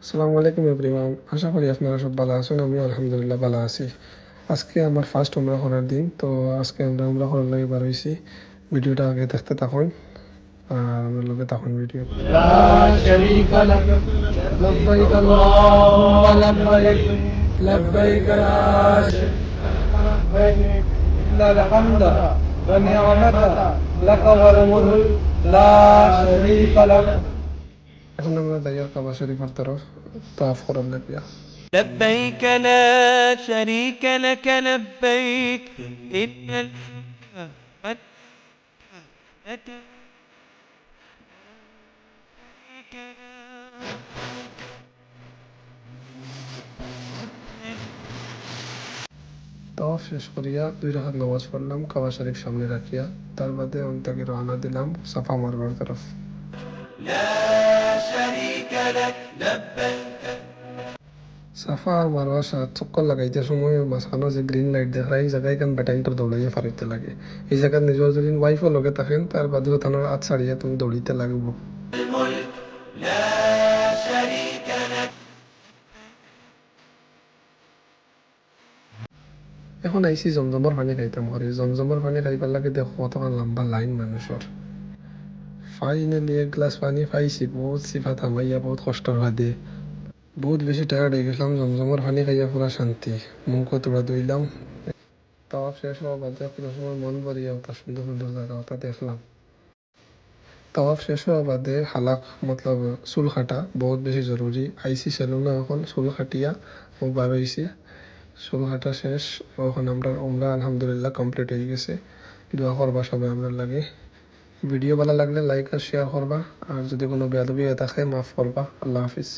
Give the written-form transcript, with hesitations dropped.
আসসালামু আলাইকুম এভরিওয়ান, আশা করি আপনারা সব ভালো আছেন। আমি আলহামদুলিল্লাহ ভালো আছি। আজকে আমার ফার্স্ট উমরা করার দিন, তো আজকে আমরা উমরা করার লাগে বার হইছি। ভিডিওটা আগে দেখতে থাকুন আর আমার লগে থাকুন ভিডিও। لا شريك لك لبيك اللهم لبيك لبيك لا شريك لك إن الحمد والنعمة لك والملك لا شريك لك এখন আমরা দাইয়ার কাবা শরীফের তরফ তাওয়াফ করার লাগে। لبيك لا شريك لك لبيك إن তাওয়াফ শেষ করিয়া 2 রাকাত নামাজ পড়লাম কাবা শরীফ সামনে রাখিয়া। তার বাদে আমি তাকে রওনা দিলাম সাফা মারওয়ার তরফ। لا شريك لك لبيك সাফা আর মারওয়ার চক্কর লাগাইতে সময় মাঝখানে যে গ্রিন লাইট দেখা এই জায়গায় কান বেটাইনটা দৌড়াইয়া ফারাইতে লাগে। এই জায়গায় নিজের যদি ওয়াইফও লগে থাকেন তার বাদেও তানোর হাত ছাড়িয়া তুমি দৌড়িতে লাগবো। الملك لا شريك لك এখন আইসি জমজমর পানি খাইতাম করে। জমজমর পানি খাইবার লাগে দেখো কতক্ষণ লম্বা লাইন মানুষের। ফাইনালি এক গ্লাস পানি পাইছি, বহুত সিফা থামাইয়া বহুত কষ্টর বাদে। বহুত বেশি টায়ার্ড হয়ে গেছিলাম, জমজমর পানি খাইয়া পুরা শান্তি। মুখ তুলা ধুইলাম। তাওয়াফ শেষ হওয়া বাদে কোনো সময় মন ভরিয়া ওটা সুন্দর সুন্দর জায়গা ওটা দেখলাম। তাওয়াফ শেষ হওয়া বাদে হালাক মতলব চুল কাটা বহুত বেশি জরুরি। আইসি সেলুনে এখন চুল কাটিয়া ও বার হইছি। চুল কাটা শেষ, এখন আমরা উমরা আলহামদুলিল্লাহ কমপ্লিট হয়ে গেছে। দোয়া করবা সবাই আমরা লাগে। ভিডিও ভালো লাগলে লাইক আর শেয়ার করবা, আর যদি কোনো বেয়াদবি হয়ে থাকে মাফ করবা। আল্লাহ হাফিজ।